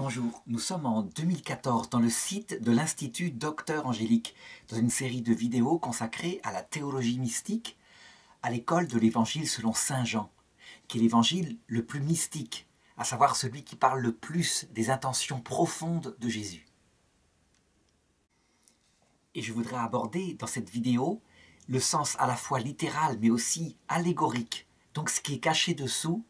Bonjour, nous sommes en 2014 dans le site de l'Institut Docteur Angélique, dans une série de vidéos consacrées à la théologie mystique, à l'école de l'Évangile selon Saint Jean, qui est l'évangile le plus mystique, à savoir celui qui parle le plus des intentions profondes de Jésus. Et je voudrais aborder dans cette vidéo le sens à la fois littéral mais aussi allégorique, donc ce qui est caché dessous,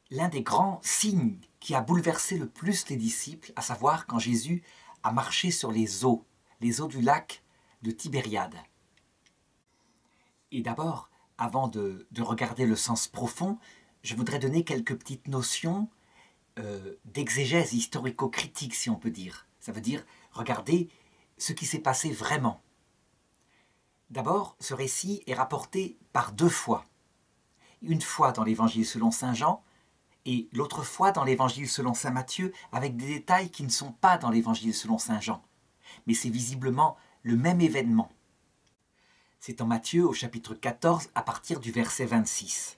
l'un des grands signes qui a bouleversé le plus les disciples, à savoir quand Jésus a marché sur les eaux du lac de Tibériade. Et d'abord, avant de regarder le sens profond, je voudrais donner quelques petites notions d'exégèse historico-critique, si on peut dire. Ça veut dire regarder ce qui s'est passé vraiment. D'abord, ce récit est rapporté par deux fois. Une fois dans l'Évangile selon Saint Jean, et l'autre fois dans l'Évangile selon saint Matthieu, avec des détails qui ne sont pas dans l'Évangile selon saint Jean. Mais c'est visiblement le même événement. C'est en Matthieu au chapitre 14 à partir du verset 26.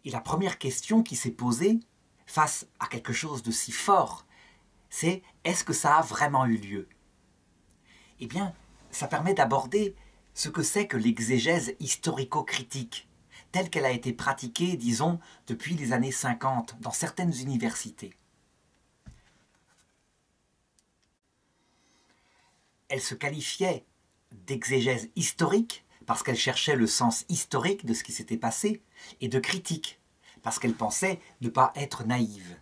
Et la première question qui s'est posée face à quelque chose de si fort, c'est est-ce que ça a vraiment eu lieu? Eh bien, ça permet d'aborder ce que c'est que l'exégèse historico-critique, telle qu'elle a été pratiquée, disons, depuis les années 50 dans certaines universités. Elle se qualifiait d'exégèse historique parce qu'elle cherchait le sens historique de ce qui s'était passé, et de critique parce qu'elle pensait ne pas être naïve.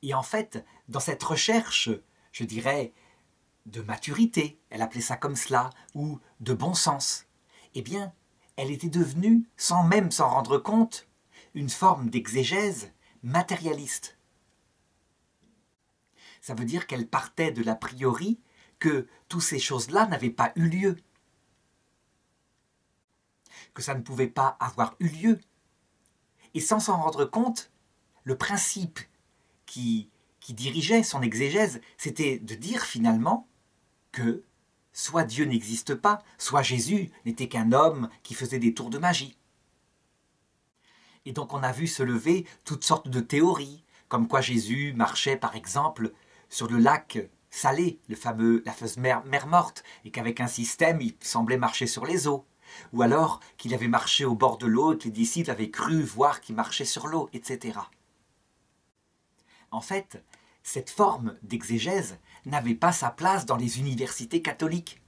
Et en fait, dans cette recherche, je dirais, de maturité, elle appelait ça comme cela, ou de bon sens, eh bien, elle était devenue, sans même s'en rendre compte, une forme d'exégèse matérialiste. Ça veut dire qu'elle partait de l'a priori que toutes ces choses-là n'avaient pas eu lieu, que ça ne pouvait pas avoir eu lieu. Et sans s'en rendre compte, le principe qui dirigeait son exégèse, c'était de dire finalement que soit Dieu n'existe pas, soit Jésus n'était qu'un homme qui faisait des tours de magie. Et donc on a vu se lever toutes sortes de théories, comme quoi Jésus marchait par exemple sur le lac Salé, la fameuse mer morte, et qu'avec un système il semblait marcher sur les eaux. Ou alors qu'il avait marché au bord de l'eau et que les disciples avaient cru voir qu'il marchait sur l'eau, etc. En fait, cette forme d'exégèse n'avait pas sa place dans les universités catholiques.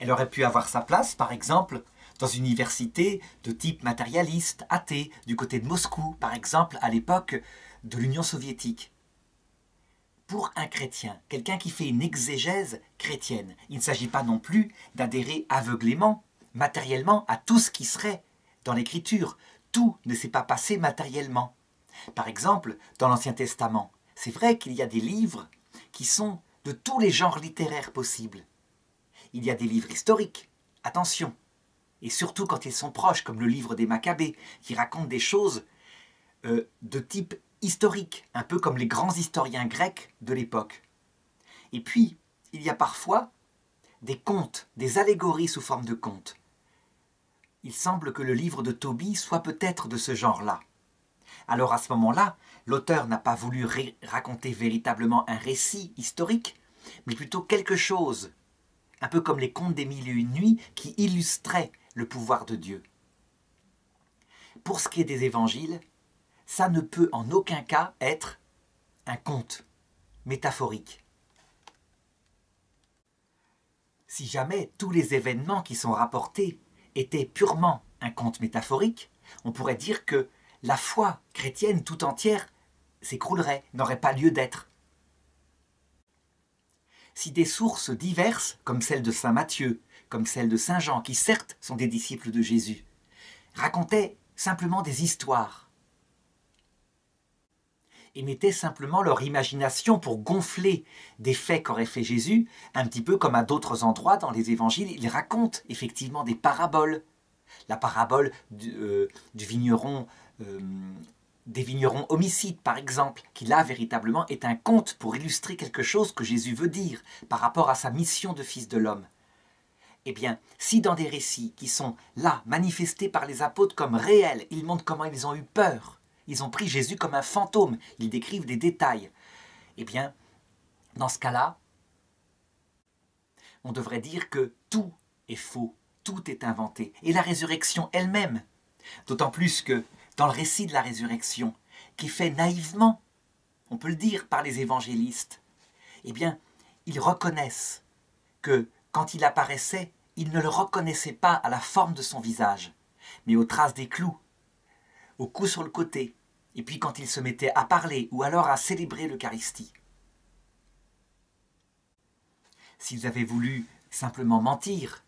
Elle aurait pu avoir sa place, par exemple, dans une université de type matérialiste, athée, du côté de Moscou, par exemple, à l'époque de l'Union soviétique. Pour un chrétien, quelqu'un qui fait une exégèse chrétienne, il ne s'agit pas non plus d'adhérer aveuglément, matériellement, à tout ce qui serait dans l'Écriture. Tout ne s'est pas passé matériellement. Par exemple, dans l'Ancien Testament, c'est vrai qu'il y a des livres qui sont de tous les genres littéraires possibles. Il y a des livres historiques, attention, et surtout quand ils sont proches, comme le livre des Maccabées, qui racontent des choses de type historique, un peu comme les grands historiens grecs de l'époque. Et puis, il y a parfois des contes, des allégories sous forme de contes. Il semble que le livre de Tobie soit peut-être de ce genre-là. Alors à ce moment-là, l'auteur n'a pas voulu raconter véritablement un récit historique, mais plutôt quelque chose, un peu comme les contes des mille et une nuits, qui illustraient le pouvoir de Dieu. Pour ce qui est des évangiles, ça ne peut en aucun cas être un conte métaphorique. Si jamais tous les événements qui sont rapportés étaient purement un conte métaphorique, on pourrait dire que la foi chrétienne tout entière s'écroulerait, n'aurait pas lieu d'être. Si des sources diverses, comme celle de saint Matthieu, comme celle de saint Jean, qui certes sont des disciples de Jésus, racontaient simplement des histoires et mettaient simplement leur imagination pour gonfler des faits qu'aurait fait Jésus, un petit peu comme à d'autres endroits dans les évangiles, il raconte effectivement des paraboles. La parabole du vigneron, des vignerons homicides, par exemple, qui là, véritablement, est un conte pour illustrer quelque chose que Jésus veut dire par rapport à sa mission de fils de l'homme. Eh bien, si dans des récits qui sont là, manifestés par les apôtres comme réels, ils montrent comment ils ont eu peur, Ils ont pris Jésus comme un fantôme. Ils décrivent des détails. Eh bien, dans ce cas-là, on devrait dire que tout est faux, tout est inventé. Et la résurrection elle-même, d'autant plus que dans le récit de la résurrection, qui est fait naïvement, on peut le dire par les évangélistes, eh bien, ils reconnaissent que quand il apparaissait, ils ne le reconnaissaient pas à la forme de son visage, mais aux traces des clous, au coup sur le côté, et puis quand il se mettait à parler ou alors à célébrer l'Eucharistie. S'ils avaient voulu simplement mentir,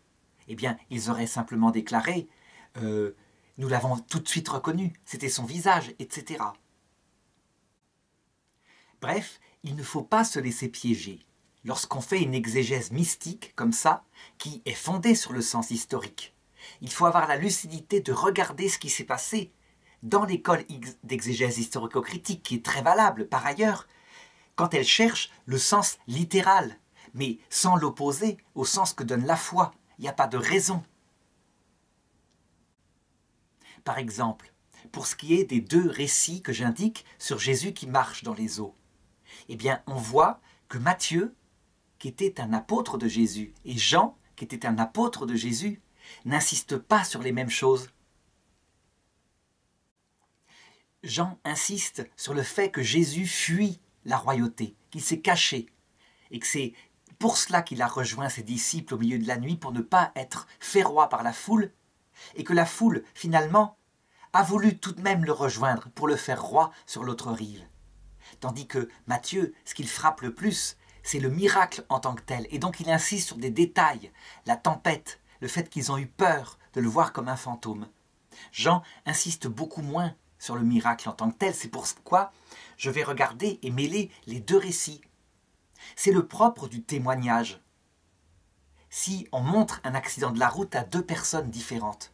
eh bien, ils auraient simplement déclaré « Nous l'avons tout de suite reconnu, c'était son visage, etc. » Bref, il ne faut pas se laisser piéger lorsqu'on fait une exégèse mystique comme ça, qui est fondée sur le sens historique. Il faut avoir la lucidité de regarder ce qui s'est passé dans l'école d'exégèse historico-critique, qui est très valable par ailleurs, quand elle cherche le sens littéral, mais sans l'opposer au sens que donne la foi. Il n'y a pas de raison. Par exemple, pour ce qui est des deux récits que j'indique sur Jésus qui marche dans les eaux, eh bien, on voit que Matthieu, qui était un apôtre de Jésus, et Jean, qui était un apôtre de Jésus, n'insistent pas sur les mêmes choses. Jean insiste sur le fait que Jésus fuit la royauté, qu'il s'est caché, et que c'est pour cela qu'il a rejoint ses disciples au milieu de la nuit, pour ne pas être fait roi par la foule, et que la foule, finalement, a voulu tout de même le rejoindre pour le faire roi sur l'autre rive. Tandis que Matthieu, ce qu'il frappe le plus, c'est le miracle en tant que tel. Et donc il insiste sur des détails, la tempête, le fait qu'ils ont eu peur de le voir comme un fantôme. Jean insiste beaucoup moins sur le miracle en tant que tel. C'est pourquoi je vais regarder et mêler les deux récits. C'est le propre du témoignage. Si on montre un accident de la route à deux personnes différentes,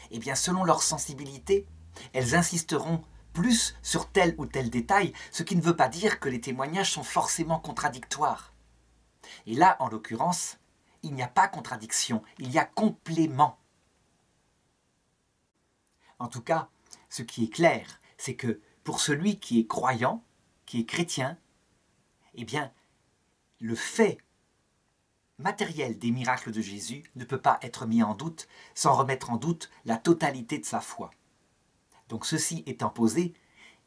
eh bien selon leur sensibilité, elles insisteront plus sur tel ou tel détail, ce qui ne veut pas dire que les témoignages sont forcément contradictoires. Et là, en l'occurrence, il n'y a pas contradiction, il y a complément. En tout cas, ce qui est clair, c'est que pour celui qui est croyant, qui est chrétien, eh bien, le fait matériel des miracles de Jésus ne peut pas être mis en doute sans remettre en doute la totalité de sa foi. Donc ceci étant posé,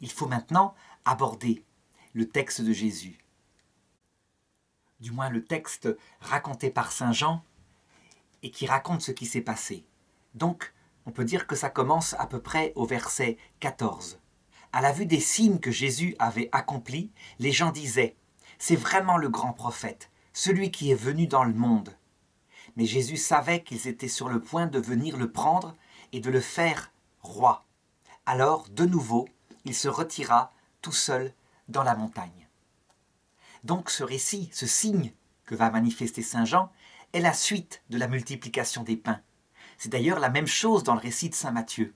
il faut maintenant aborder le texte de Jésus. Du moins le texte raconté par saint Jean et qui raconte ce qui s'est passé. Donc on peut dire que ça commence à peu près au verset 14. À la vue des signes que Jésus avait accomplis, les gens disaient « C'est vraiment le grand prophète, celui qui est venu dans le monde. » Mais Jésus savait qu'ils étaient sur le point de venir le prendre et de le faire roi. Alors, de nouveau, il se retira tout seul dans la montagne. Donc ce récit, ce signe que va manifester saint Jean, est la suite de la multiplication des pains. C'est d'ailleurs la même chose dans le récit de saint Matthieu.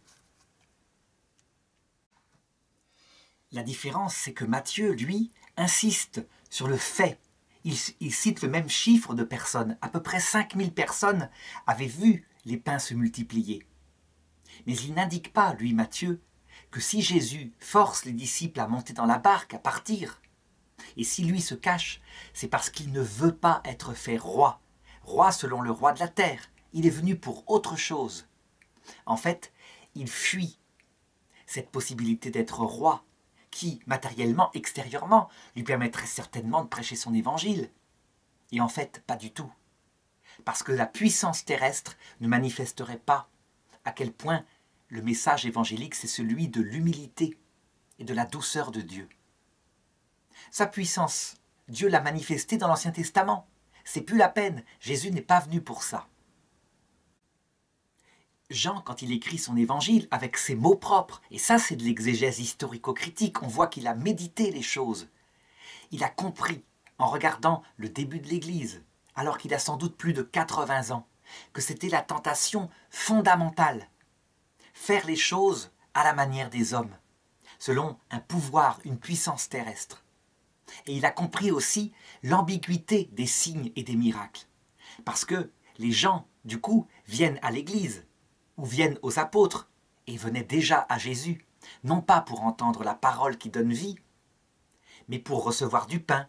La différence, c'est que Matthieu, lui, insiste sur le fait. Il cite le même chiffre de personnes. À peu près 5000 personnes avaient vu les pains se multiplier. Mais il n'indique pas, lui Matthieu, que si Jésus force les disciples à monter dans la barque, à partir, et si lui se cache, c'est parce qu'il ne veut pas être fait roi, roi selon le roi de la terre. Il est venu pour autre chose. En fait, il fuit cette possibilité d'être roi, qui, matériellement, extérieurement, lui permettrait certainement de prêcher son évangile. Et en fait, pas du tout. Parce que la puissance terrestre ne manifesterait pas à quel point le message évangélique, c'est celui de l'humilité et de la douceur de Dieu. Sa puissance, Dieu l'a manifestée dans l'Ancien Testament. C'est plus la peine, Jésus n'est pas venu pour ça. Jean, quand il écrit son évangile avec ses mots propres, et ça c'est de l'exégèse historico-critique, on voit qu'il a médité les choses. Il a compris, en regardant le début de l'Église, alors qu'il a sans doute plus de 80 ans, que c'était la tentation fondamentale. Faire les choses à la manière des hommes, selon un pouvoir, une puissance terrestre. Et il a compris aussi l'ambiguïté des signes et des miracles. Parce que les gens, du coup, viennent à l'Église, ou viennent aux apôtres, et venaient déjà à Jésus, non pas pour entendre la parole qui donne vie, mais pour recevoir du pain,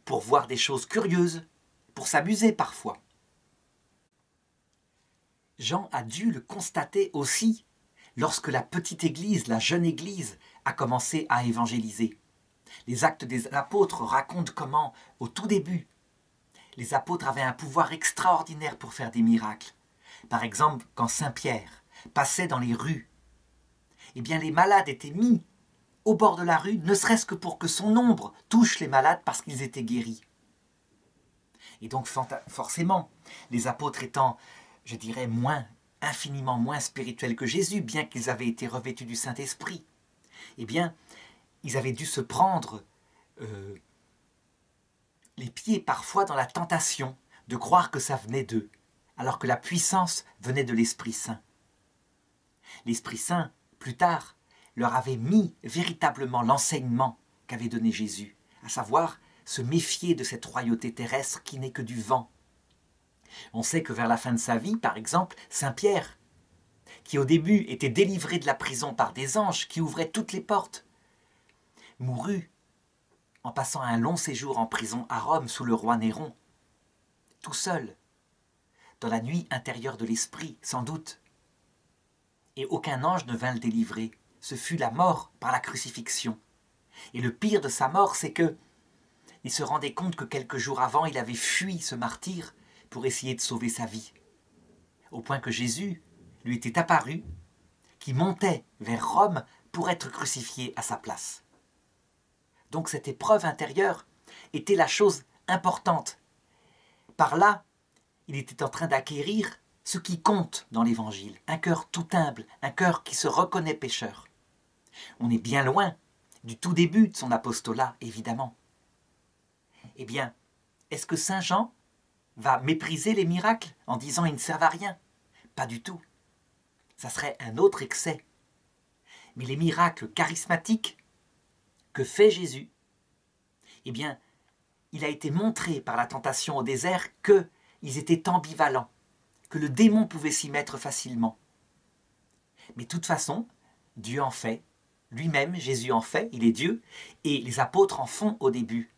pour voir des choses curieuses, pour s'amuser parfois. Jean a dû le constater aussi lorsque la petite église, la jeune église, a commencé à évangéliser. Les Actes des Apôtres racontent comment, au tout début, les apôtres avaient un pouvoir extraordinaire pour faire des miracles. Par exemple, quand Saint Pierre passait dans les rues, eh bien les malades étaient mis au bord de la rue, ne serait-ce que pour que son ombre touche les malades parce qu'ils étaient guéris. Et donc forcément, les apôtres étant, je dirais, infiniment moins spirituels que Jésus, bien qu'ils avaient été revêtus du Saint-Esprit, eh bien, ils avaient dû se prendre les pieds parfois dans la tentation de croire que ça venait d'eux, alors que la puissance venait de l'Esprit Saint. L'Esprit Saint, plus tard, leur avait mis véritablement l'enseignement qu'avait donné Jésus, à savoir se méfier de cette royauté terrestre qui n'est que du vent. On sait que vers la fin de sa vie, par exemple, Saint Pierre, qui au début était délivré de la prison par des anges qui ouvraient toutes les portes, mourut en passant un long séjour en prison à Rome sous le roi Néron, tout seul, dans la nuit intérieure de l'esprit, sans doute. Et aucun ange ne vint le délivrer. Ce fut la mort par la crucifixion. Et le pire de sa mort, c'est que il se rendait compte que quelques jours avant, il avait fui ce martyre pour essayer de sauver sa vie. Au point que Jésus lui était apparu, qui montait vers Rome pour être crucifié à sa place. Donc cette épreuve intérieure était la chose importante. Par là, il était en train d'acquérir ce qui compte dans l'Évangile, un cœur tout humble, un cœur qui se reconnaît pécheur. On est bien loin du tout début de son apostolat, évidemment. Eh bien, est-ce que Saint Jean va mépriser les miracles en disant ils ne servent à rien? Pas du tout. Ça serait un autre excès. Mais les miracles charismatiques que fait Jésus, eh bien, il a été montré par la tentation au désert qu'ils étaient ambivalents, que le démon pouvait s'y mettre facilement. Mais de toute façon, Dieu en fait, lui-même, Jésus en fait, il est Dieu, et les apôtres en font au début,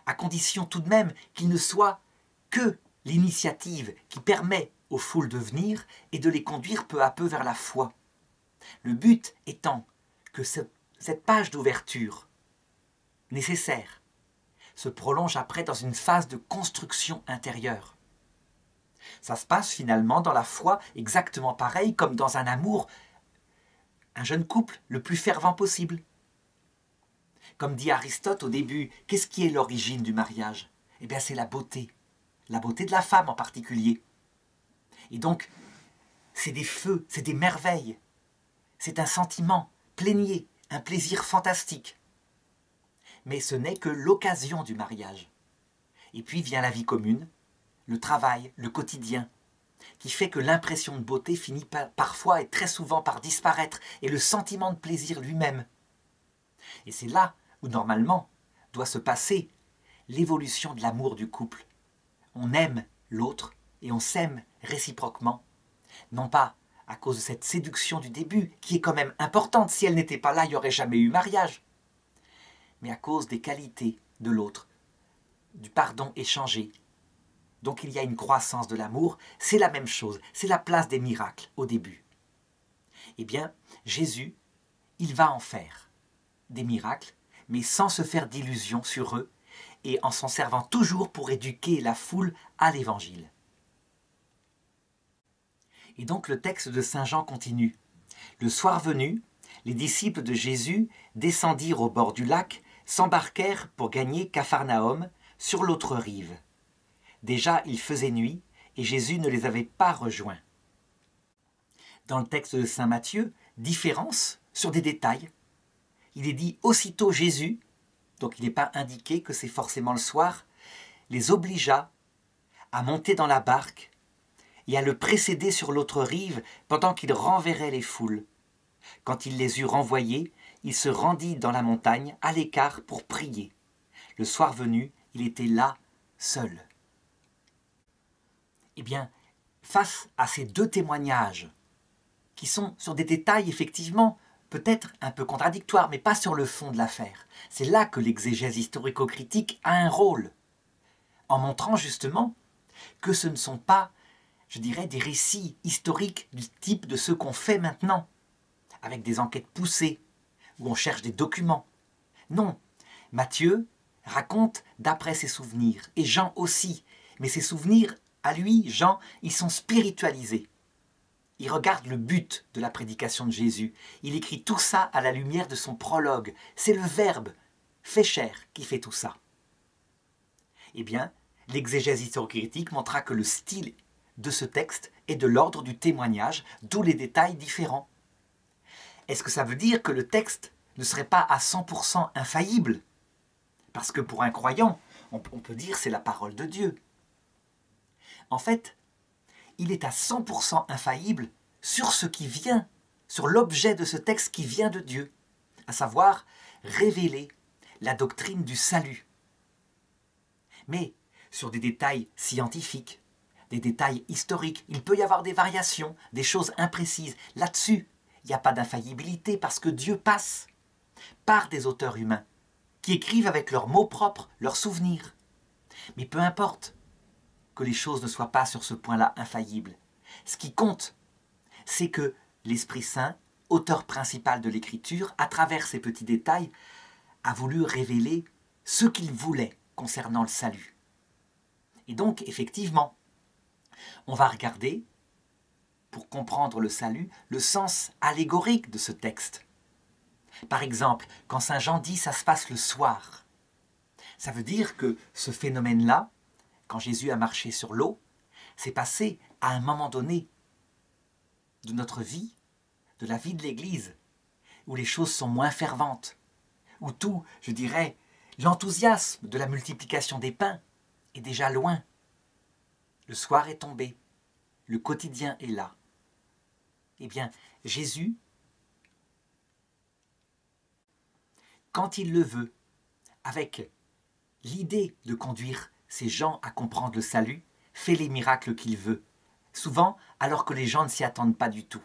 à condition tout de même qu'il ne soit que l'initiative qui permet aux foules de venir et de les conduire peu à peu vers la foi. Le but étant que cette page d'ouverture nécessaire se prolonge après dans une phase de construction intérieure. Ça se passe finalement dans la foi exactement pareil comme dans un amour, un jeune couple le plus fervent possible. Comme dit Aristote au début, qu'est-ce qui est l'origine du mariage? Eh bien c'est la beauté de la femme en particulier. Et donc, c'est des feux, c'est des merveilles, c'est un sentiment plénier, un plaisir fantastique. Mais ce n'est que l'occasion du mariage. Et puis vient la vie commune, le travail, le quotidien, qui fait que l'impression de beauté finit parfois et très souvent par disparaître, et le sentiment de plaisir lui-même. Et c'est là où normalement doit se passer l'évolution de l'amour du couple. On aime l'autre et on s'aime réciproquement, non pas à cause de cette séduction du début, qui est quand même importante. Si elle n'était pas là, il n'y aurait jamais eu mariage. Mais à cause des qualités de l'autre, du pardon échangé. Donc il y a une croissance de l'amour, c'est la même chose, c'est la place des miracles au début. Eh bien, Jésus, il va en faire des miracles, mais sans se faire d'illusions sur eux, et en s'en servant toujours pour éduquer la foule à l'Évangile. Et donc le texte de Saint Jean continue. Le soir venu, les disciples de Jésus descendirent au bord du lac, s'embarquèrent pour gagner Capharnaüm sur l'autre rive. Déjà il faisait nuit et Jésus ne les avait pas rejoints. Dans le texte de Saint Matthieu, différence sur des détails. Il est dit aussitôt Jésus, donc il n'est pas indiqué que c'est forcément le soir, les obligea à monter dans la barque et à le précéder sur l'autre rive pendant qu'il renverrait les foules. Quand il les eut renvoyés, il se rendit dans la montagne, à l'écart, pour prier. Le soir venu, il était là, seul. Eh bien, face à ces deux témoignages, qui sont sur des détails effectivement peut-être un peu contradictoires, mais pas sur le fond de l'affaire. C'est là que l'exégèse historico-critique a un rôle, en montrant justement que ce ne sont pas, je dirais, des récits historiques du type de ceux qu'on fait maintenant, avec des enquêtes poussées, où on cherche des documents. Non, Matthieu raconte d'après ses souvenirs, et Jean aussi, mais ses souvenirs, à lui, Jean, ils sont spiritualisés. Il regarde le but de la prédication de Jésus. Il écrit tout ça à la lumière de son prologue. C'est le Verbe fait chair qui fait tout ça. Eh bien, l'exégèse historique-critique montra que le style de ce texte est de l'ordre du témoignage, d'où les détails différents. Est-ce que ça veut dire que le texte ne serait pas à 100% infaillible? Parce que pour un croyant, on peut dire c'est la parole de Dieu. En fait, il est à 100% infaillible sur ce qui vient, sur l'objet de ce texte qui vient de Dieu, à savoir révéler la doctrine du salut. Mais sur des détails scientifiques, des détails historiques, il peut y avoir des variations, des choses imprécises. Là-dessus, il n'y a pas d'infaillibilité parce que Dieu passe par des auteurs humains qui écrivent avec leurs mots propres, leurs souvenirs. Mais peu importe que les choses ne soient pas sur ce point-là infaillibles. Ce qui compte, c'est que l'Esprit Saint, auteur principal de l'Écriture, à travers ces petits détails, a voulu révéler ce qu'il voulait concernant le salut. Et donc, effectivement, on va regarder, pour comprendre le salut, le sens allégorique de ce texte. Par exemple, quand Saint Jean dit « ça se passe le soir », ça veut dire que ce phénomène-là, quand Jésus a marché sur l'eau, s'est passé à un moment donné de notre vie, de la vie de l'Église, où les choses sont moins ferventes, où tout, je dirais, l'enthousiasme de la multiplication des pains est déjà loin. Le soir est tombé, le quotidien est là. Eh bien, Jésus, quand il le veut, avec l'idée de conduire ces gens à comprendre le salut, fait les miracles qu'il veut, souvent alors que les gens ne s'y attendent pas du tout.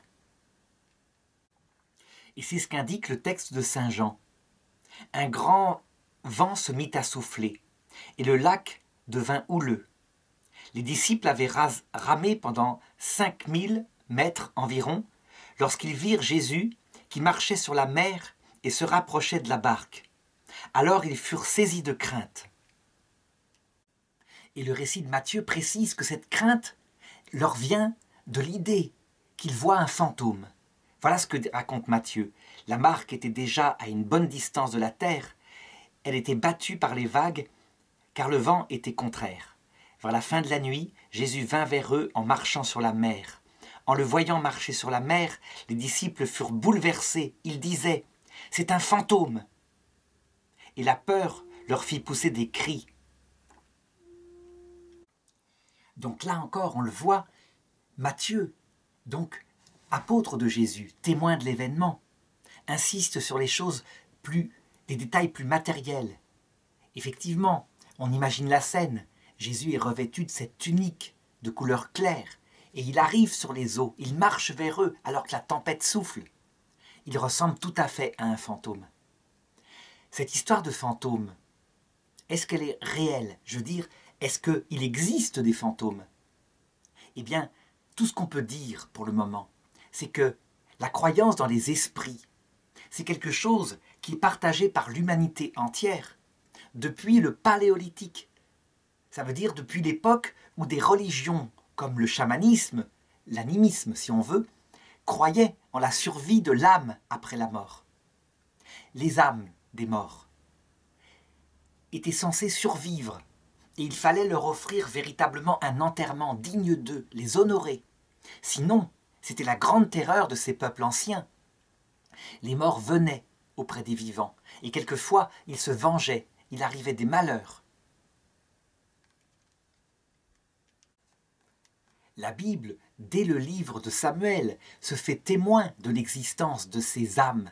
Et c'est ce qu'indique le texte de Saint Jean. Un grand vent se mit à souffler, et le lac devint houleux. Les disciples avaient ramé pendant 5000 mètres environ, lorsqu'ils virent Jésus qui marchait sur la mer et se rapprochait de la barque. Alors ils furent saisis de crainte. Et le récit de Matthieu précise que cette crainte leur vient de l'idée qu'ils voient un fantôme. Voilà ce que raconte Matthieu. La barque était déjà à une bonne distance de la terre. Elle était battue par les vagues, car le vent était contraire. Vers la fin de la nuit, Jésus vint vers eux en marchant sur la mer. En le voyant marcher sur la mer, les disciples furent bouleversés. Ils disaient « C'est un fantôme !» Et la peur leur fit pousser des cris. Donc là encore, on le voit, Matthieu, donc apôtre de Jésus, témoin de l'événement, insiste sur les choses des détails plus matériels. Effectivement, on imagine la scène. Jésus est revêtu de cette tunique de couleur claire et il arrive sur les eaux, il marche vers eux alors que la tempête souffle. Il ressemble tout à fait à un fantôme. Cette histoire de fantôme, est-ce qu'elle est réelle? Je veux dire, est-ce qu'il existe des fantômes? Eh bien, tout ce qu'on peut dire pour le moment, c'est que la croyance dans les esprits, c'est quelque chose qui est partagé par l'humanité entière depuis le Paléolithique. Ça veut dire depuis l'époque où des religions comme le chamanisme, l'animisme si on veut, croyaient en la survie de l'âme après la mort. Les âmes des morts étaient censées survivre et il fallait leur offrir véritablement un enterrement digne d'eux, les honorer. Sinon, c'était la grande terreur de ces peuples anciens. Les morts venaient auprès des vivants et quelquefois ils se vengeaient, il arrivait des malheurs. La Bible, dès le livre de Samuel, se fait témoin de l'existence de ces âmes.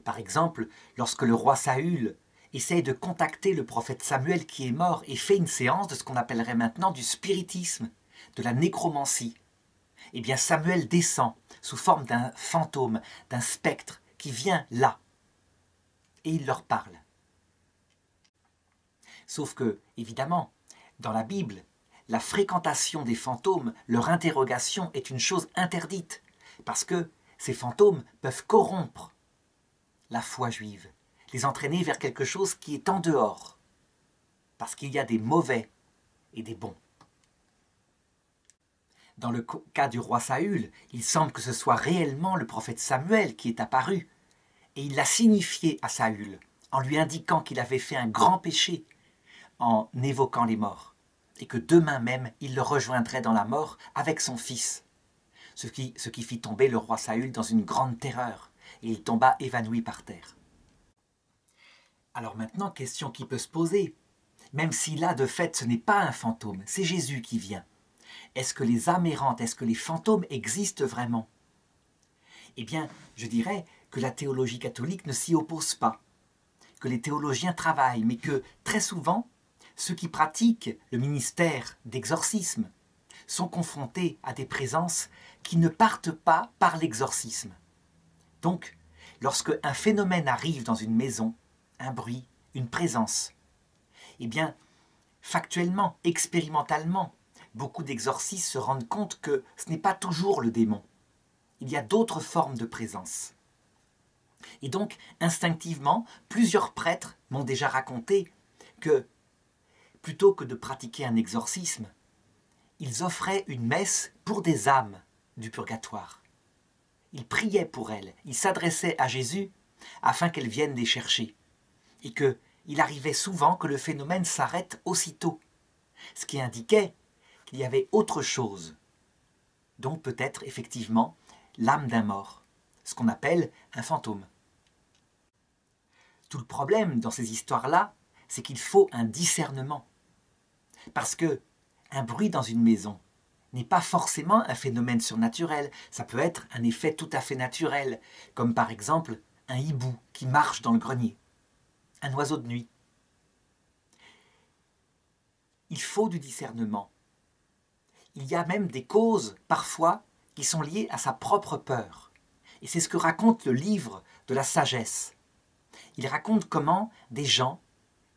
Par exemple, lorsque le roi Saül essaye de contacter le prophète Samuel qui est mort et fait une séance de ce qu'on appellerait maintenant du spiritisme, de la nécromancie, eh bien Samuel descend sous forme d'un fantôme, d'un spectre qui vient là. Et il leur parle. Sauf que, évidemment, dans la Bible, la fréquentation des fantômes, leur interrogation est une chose interdite, parce que ces fantômes peuvent corrompre la foi juive, les entraîner vers quelque chose qui est en dehors, parce qu'il y a des mauvais et des bons. Dans le cas du roi Saül, il semble que ce soit réellement le prophète Samuel qui est apparu, et il l'a signifié à Saül, en lui indiquant qu'il avait fait un grand péché, en évoquant les morts, et que demain même il le rejoindrait dans la mort avec son fils, ce qui fit tomber le roi Saül dans une grande terreur, et il tomba évanoui par terre. Alors maintenant, question qui peut se poser, même si là de fait ce n'est pas un fantôme, c'est Jésus qui vient. Est-ce que les âmes errantes, est-ce que les fantômes existent vraiment? Eh bien, je dirais que la théologie catholique ne s'y oppose pas, que les théologiens travaillent, mais que très souvent, ceux qui pratiquent le ministère d'exorcisme sont confrontés à des présences qui ne partent pas par l'exorcisme. Donc, lorsque un phénomène arrive dans une maison, un bruit, une présence, eh bien, factuellement, expérimentalement, beaucoup d'exorcistes se rendent compte que ce n'est pas toujours le démon. Il y a d'autres formes de présence. Et donc, instinctivement, plusieurs prêtres m'ont déjà raconté que, plutôt que de pratiquer un exorcisme, ils offraient une messe pour des âmes du purgatoire. Ils priaient pour elles, ils s'adressaient à Jésus afin qu'elles viennent les chercher. Et qu'il arrivait souvent que le phénomène s'arrête aussitôt, ce qui indiquait qu'il y avait autre chose, donc peut-être effectivement l'âme d'un mort, ce qu'on appelle un fantôme. Tout le problème dans ces histoires-là, c'est qu'il faut un discernement. Parce que un bruit dans une maison n'est pas forcément un phénomène surnaturel, ça peut être un effet tout à fait naturel, comme par exemple un hibou qui marche dans le grenier, un oiseau de nuit. Il faut du discernement. Il y a même des causes, parfois, qui sont liées à sa propre peur. Et c'est ce que raconte le livre de la sagesse. Il raconte comment des gens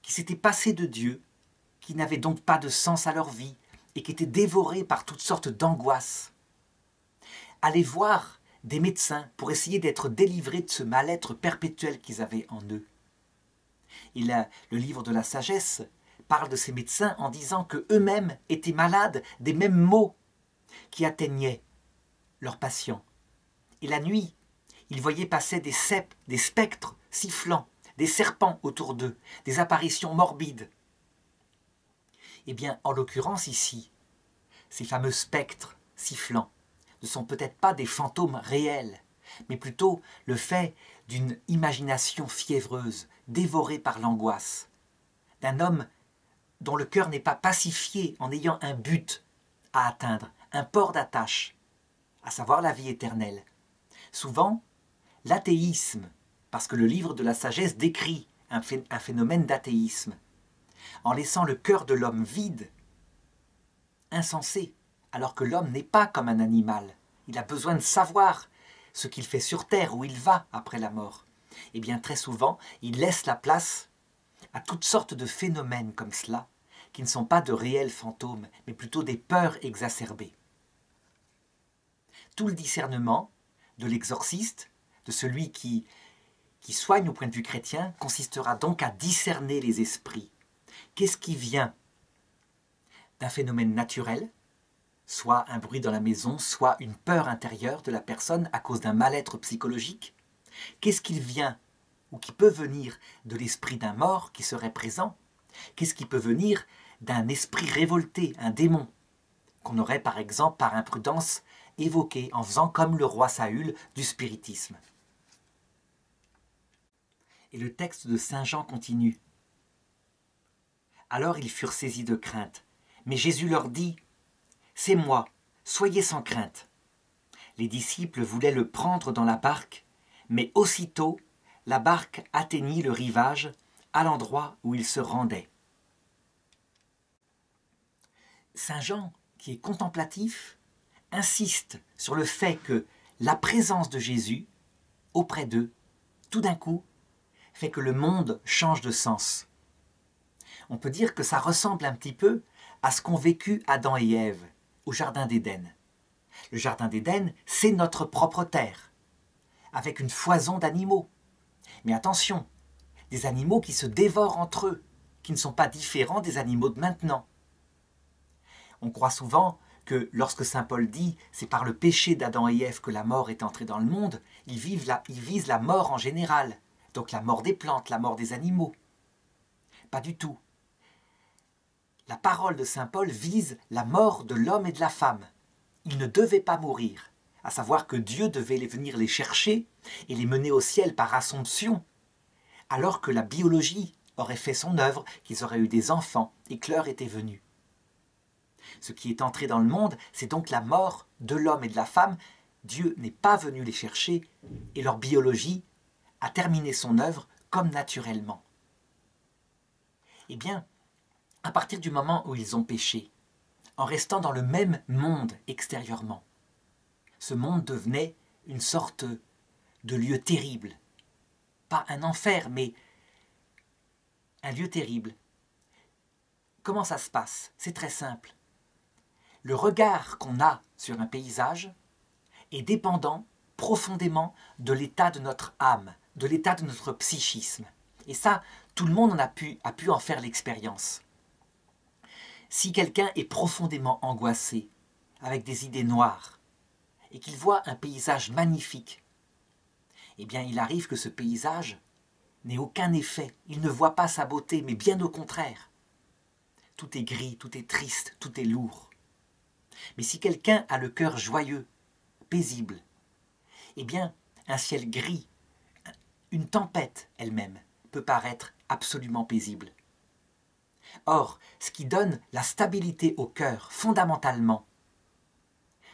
qui s'étaient passés de Dieu, qui n'avaient donc pas de sens à leur vie et qui étaient dévorés par toutes sortes d'angoisses, allaient voir des médecins pour essayer d'être délivrés de ce mal-être perpétuel qu'ils avaient en eux. Et là, le livre de la sagesse parle de ces médecins en disant qu'eux-mêmes étaient malades des mêmes maux qui atteignaient leurs patients. Et la nuit, ils voyaient passer des spectres sifflants, des serpents autour d'eux, des apparitions morbides. Eh bien, en l'occurrence ici, ces fameux spectres sifflants ne sont peut-être pas des fantômes réels, mais plutôt le fait d'une imagination fiévreuse, dévorée par l'angoisse, d'un homme dont le cœur n'est pas pacifié en ayant un but à atteindre, un port d'attache, à savoir la vie éternelle. Souvent, l'athéisme, parce que le livre de la sagesse décrit un phénomène d'athéisme, en laissant le cœur de l'homme vide, insensé, alors que l'homme n'est pas comme un animal. Il a besoin de savoir ce qu'il fait sur terre, où il va après la mort. Et bien très souvent, il laisse la place à toutes sortes de phénomènes comme cela, qui ne sont pas de réels fantômes, mais plutôt des peurs exacerbées. Tout le discernement de l'exorciste, de celui qui soigne au point de vue chrétien, consistera donc à discerner les esprits. Qu'est-ce qui vient d'un phénomène naturel, soit un bruit dans la maison, soit une peur intérieure de la personne à cause d'un mal-être psychologique? Qu'est-ce qui vient ou qui peut venir de l'esprit d'un mort qui serait présent? Qu'est-ce qui peut venir d'un esprit révolté, un démon, qu'on aurait par exemple par imprudence évoqué en faisant comme le roi Saül du spiritisme? Et le texte de Saint Jean continue. Alors ils furent saisis de crainte. Mais Jésus leur dit, « C'est moi, soyez sans crainte. » Les disciples voulaient le prendre dans la barque, mais aussitôt la barque atteignit le rivage à l'endroit où il se rendait. Saint Jean, qui est contemplatif, insiste sur le fait que la présence de Jésus auprès d'eux tout d'un coup, fait que le monde change de sens. On peut dire que ça ressemble un petit peu à ce qu'ont vécu Adam et Ève au Jardin d'Éden. Le Jardin d'Éden, c'est notre propre terre, avec une foison d'animaux. Mais attention, des animaux qui se dévorent entre eux, qui ne sont pas différents des animaux de maintenant. On croit souvent que lorsque saint Paul dit « c'est par le péché d'Adam et Ève que la mort est entrée dans le monde », il vise la mort en général, donc la mort des plantes, la mort des animaux. Pas du tout. La parole de saint Paul vise la mort de l'homme et de la femme. Ils ne devaient pas mourir, à savoir que Dieu devait venir les chercher et les mener au ciel par assomption, alors que la biologie aurait fait son œuvre, qu'ils auraient eu des enfants et que l'heure était venue. Ce qui est entré dans le monde, c'est donc la mort de l'homme et de la femme. Dieu n'est pas venu les chercher et leur biologie a terminé son œuvre comme naturellement. Eh bien, à partir du moment où ils ont péché, en restant dans le même monde extérieurement, ce monde devenait une sorte de lieu terrible. Pas un enfer, mais un lieu terrible. Comment ça se passe? C'est très simple. Le regard qu'on a sur un paysage est dépendant profondément de l'état de notre âme, de l'état de notre psychisme. Et ça, tout le monde a pu en faire l'expérience. Si quelqu'un est profondément angoissé, avec des idées noires, et qu'il voit un paysage magnifique, eh bien il arrive que ce paysage n'ait aucun effet. Il ne voit pas sa beauté, mais bien au contraire. Tout est gris, tout est triste, tout est lourd. Mais si quelqu'un a le cœur joyeux, paisible, eh bien un ciel gris, une tempête elle-même, peut paraître absolument paisible. Or, ce qui donne la stabilité au cœur, fondamentalement,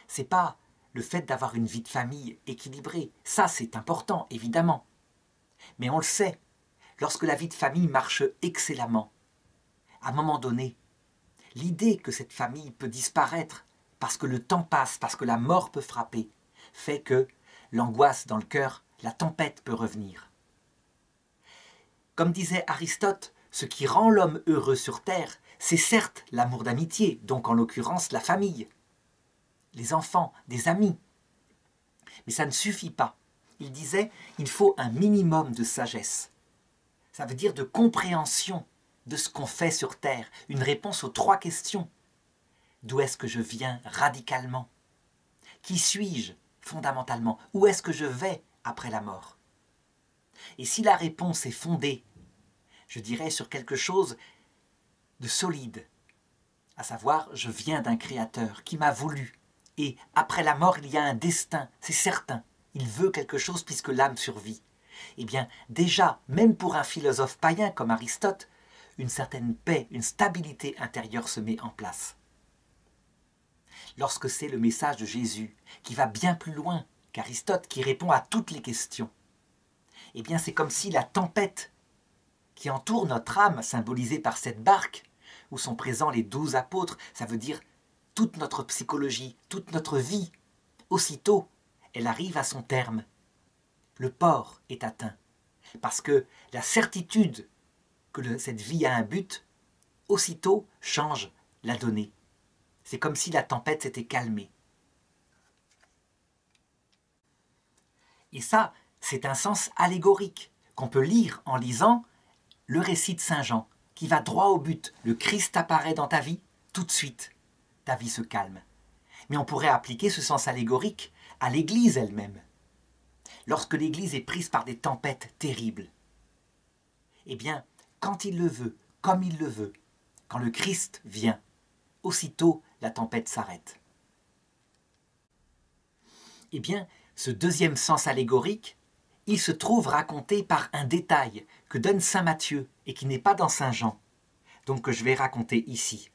c'est pas le fait d'avoir une vie de famille équilibrée. Ça, c'est important, évidemment. Mais on le sait, lorsque la vie de famille marche excellemment, à un moment donné, l'idée que cette famille peut disparaître parce que le temps passe, parce que la mort peut frapper, fait que l'angoisse dans le cœur, la tempête peut revenir. Comme disait Aristote, ce qui rend l'homme heureux sur terre, c'est certes l'amour d'amitié, donc en l'occurrence la famille, les enfants, des amis. Mais ça ne suffit pas. Il disait, il faut un minimum de sagesse. Ça veut dire de compréhension de ce qu'on fait sur terre, une réponse aux 3 questions. D'où est-ce que je viens radicalement? Qui suis-je fondamentalement? Où est-ce que je vais après la mort? Et si la réponse est fondée, je dirais, sur quelque chose de solide, à savoir, je viens d'un créateur qui m'a voulu, et après la mort, il y a un destin, c'est certain. Il veut quelque chose puisque l'âme survit. Eh bien, déjà, même pour un philosophe païen comme Aristote, une certaine paix, une stabilité intérieure se met en place. Lorsque c'est le message de Jésus, qui va bien plus loin qu'Aristote, qui répond à toutes les questions, eh bien, c'est comme si la tempête qui entoure notre âme, symbolisée par cette barque, où sont présents les 12 apôtres, ça veut dire toute notre psychologie, toute notre vie, aussitôt, elle arrive à son terme. Le port est atteint, parce que la certitude que cette vie a un but, aussitôt change la donnée. C'est comme si la tempête s'était calmée. Et ça, c'est un sens allégorique qu'on peut lire en lisant le récit de Saint Jean, qui va droit au but. Le Christ apparaît dans ta vie, tout de suite, ta vie se calme. Mais on pourrait appliquer ce sens allégorique à l'Église elle-même. Lorsque l'Église est prise par des tempêtes terribles, eh bien, quand il le veut, comme il le veut, quand le Christ vient, aussitôt la tempête s'arrête. Eh bien, ce deuxième sens allégorique, il se trouve raconté par un détail que donne saint Matthieu et qui n'est pas dans saint Jean, donc que je vais raconter ici.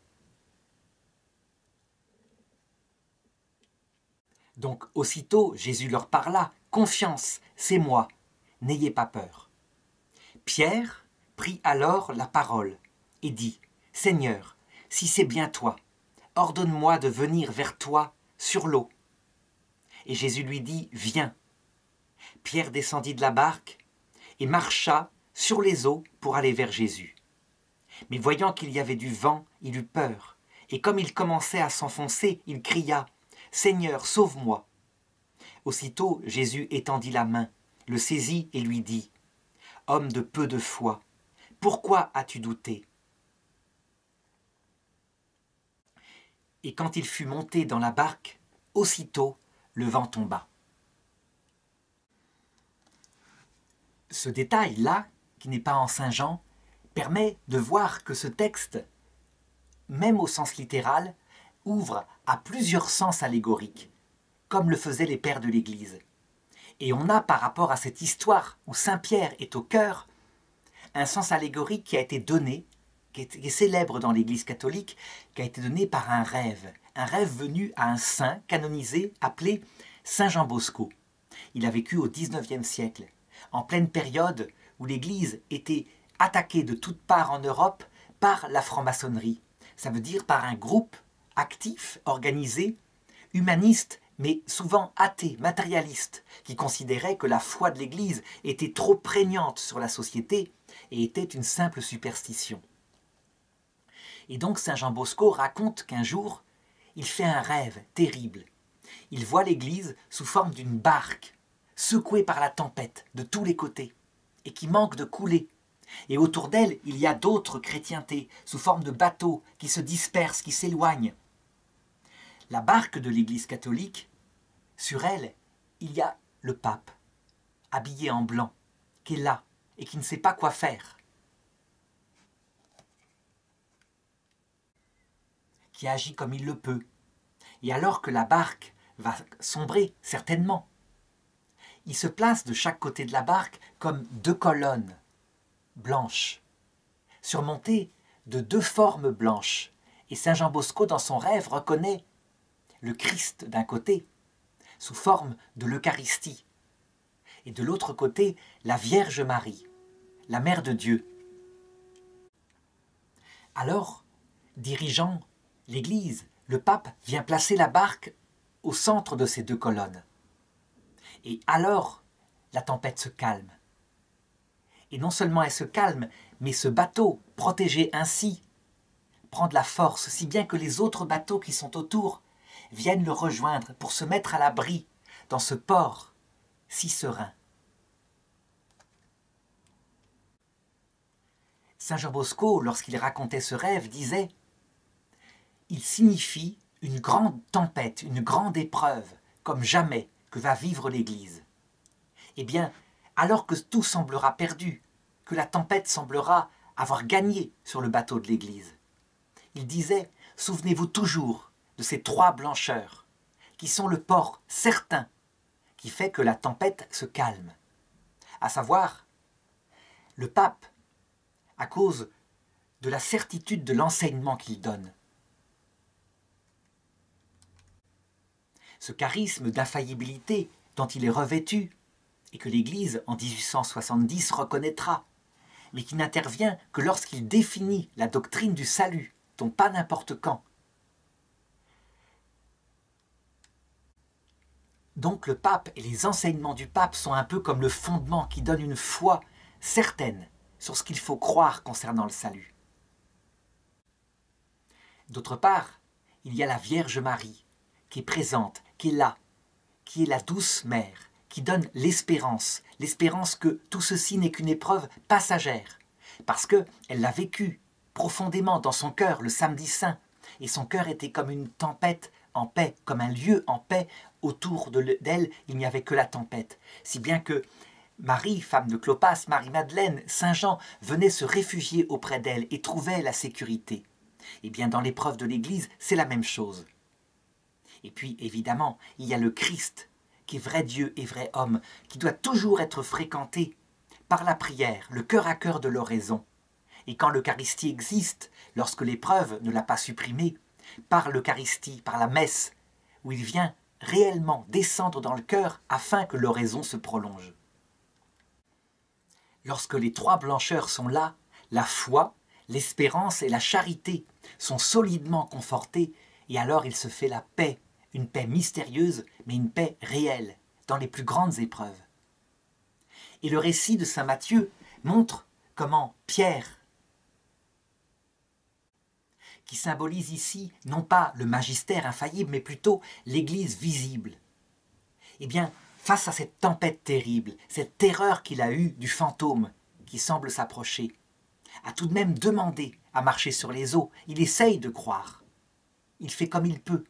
Donc aussitôt Jésus leur parla, « Confiance, c'est moi, n'ayez pas peur. » Pierre prit alors la parole et dit, « Seigneur, si c'est bien toi, ordonne-moi de venir vers toi sur l'eau. » Et Jésus lui dit, « Viens. » Pierre descendit de la barque et marcha sur les eaux pour aller vers Jésus. Mais voyant qu'il y avait du vent, il eut peur, et comme il commençait à s'enfoncer, il cria « Seigneur, sauve-moi » Aussitôt Jésus étendit la main, le saisit et lui dit « Homme de peu de foi, pourquoi as-tu douté ?» Et quand il fut monté dans la barque, aussitôt le vent tomba. Ce détail-là, qui n'est pas en Saint Jean, permet de voir que ce texte, même au sens littéral, ouvre à plusieurs sens allégoriques, comme le faisaient les pères de l'Église. Et on a par rapport à cette histoire où Saint Pierre est au cœur, un sens allégorique qui a été donné, qui est célèbre dans l'Église catholique, qui a été donné par un rêve venu à un saint canonisé appelé Saint Jean Bosco. Il a vécu au XIXe siècle, en pleine période où l'Église était attaquée de toutes parts en Europe par la franc-maçonnerie. Ça veut dire par un groupe actif, organisé, humaniste, mais souvent athée, matérialiste, qui considérait que la foi de l'Église était trop prégnante sur la société et était une simple superstition. Et donc Saint Jean Bosco raconte qu'un jour, il fait un rêve terrible. Il voit l'Église sous forme d'une barque, secouée par la tempête de tous les côtés, et qui manque de couler. Et autour d'elle, il y a d'autres chrétientés, sous forme de bateaux, qui se dispersent, qui s'éloignent. La barque de l'Église catholique, sur elle, il y a le pape, habillé en blanc, qui est là, et qui ne sait pas quoi faire. Qui agit comme il le peut. Et alors que la barque va sombrer, certainement, il se place de chaque côté de la barque comme deux colonnes blanches, surmontées de deux formes blanches. Et Saint Jean Bosco, dans son rêve, reconnaît le Christ d'un côté, sous forme de l'Eucharistie, et de l'autre côté, la Vierge Marie, la Mère de Dieu. Alors, dirigeant l'Église, le pape vient placer la barque au centre de ces deux colonnes. Et alors, la tempête se calme. Et non seulement elle se calme, mais ce bateau, protégé ainsi, prend de la force, si bien que les autres bateaux qui sont autour viennent le rejoindre pour se mettre à l'abri dans ce port si serein. Saint Jean Bosco, lorsqu'il racontait ce rêve, disait « Il signifie une grande tempête, une grande épreuve, comme jamais que va vivre l'Église. Eh bien, alors que tout semblera perdu, que la tempête semblera avoir gagné sur le bateau de l'Église, il disait « Souvenez-vous toujours de ces trois blancheurs, qui sont le port certain qui fait que la tempête se calme, à savoir le pape, à cause de la certitude de l'enseignement qu'il donne. Ce charisme d'infaillibilité dont il est revêtu, et que l'Église en 1870 reconnaîtra, mais qui n'intervient que lorsqu'il définit la doctrine du salut, dont pas n'importe quand. Donc le pape et les enseignements du pape sont un peu comme le fondement qui donne une foi certaine sur ce qu'il faut croire concernant le salut. D'autre part, il y a la Vierge Marie, qui est présente, qui est là, qui est la douce mère, qui donne l'espérance que tout ceci n'est qu'une épreuve passagère, parce qu'elle l'a vécu profondément dans son cœur le samedi saint, et son cœur était comme une tempête en paix, comme un lieu en paix, autour d'elle, il n'y avait que la tempête, si bien que Marie, femme de Clopas, Marie-Madeleine, Saint Jean venaient se réfugier auprès d'elle et trouvaient la sécurité. Eh bien, dans l'épreuve de l'Église, c'est la même chose. Et puis, évidemment, il y a le Christ, qui est vrai Dieu et vrai homme, qui doit toujours être fréquenté par la prière, le cœur à cœur de l'oraison. Et quand l'Eucharistie existe, lorsque l'épreuve ne l'a pas supprimée, par l'Eucharistie, par la messe, où il vient réellement descendre dans le cœur afin que l'oraison se prolonge. Lorsque les trois blancheurs sont là, la foi, l'espérance et la charité sont solidement confortées, et alors il se fait la paix, une paix mystérieuse, mais une paix réelle, dans les plus grandes épreuves. Et le récit de saint Matthieu montre comment Pierre, qui symbolise ici non pas le magistère infaillible, mais plutôt l'Église visible, eh bien, face à cette tempête terrible, cette terreur qu'il a eue du fantôme qui semble s'approcher, a tout de même demandé à marcher sur les eaux. Il essaye de croire. Il fait comme il peut.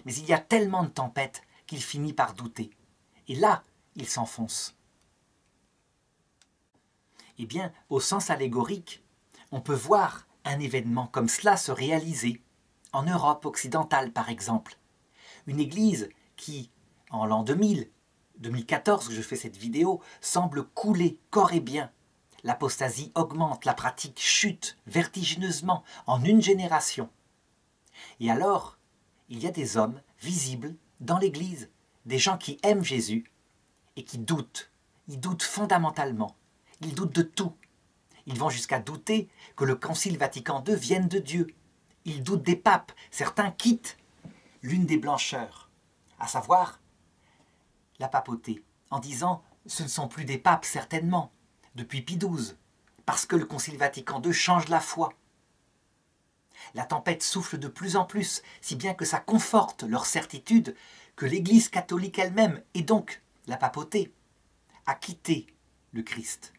Mais il y a tellement de tempêtes qu'il finit par douter. Et là, il s'enfonce. Eh bien, au sens allégorique, on peut voir un événement comme cela se réaliser en Europe occidentale, par exemple. Une église qui, en l'an 2000, 2014 que je fais cette vidéo, semble couler corps et bien. L'apostasie augmente, la pratique chute vertigineusement en une génération. Et alors, il y a des hommes visibles dans l'Église, des gens qui aiment Jésus et qui doutent. Ils doutent fondamentalement. Ils doutent de tout. Ils vont jusqu'à douter que le Concile Vatican II vienne de Dieu. Ils doutent des papes. Certains quittent l'une des blancheurs, à savoir la papauté, en disant « ce ne sont plus des papes certainement ». Depuis Pie XII, parce que le Concile Vatican II change la foi. La tempête souffle de plus en plus, si bien que ça conforte leur certitude que l'Église catholique elle-même, et donc la papauté, a quitté le Christ,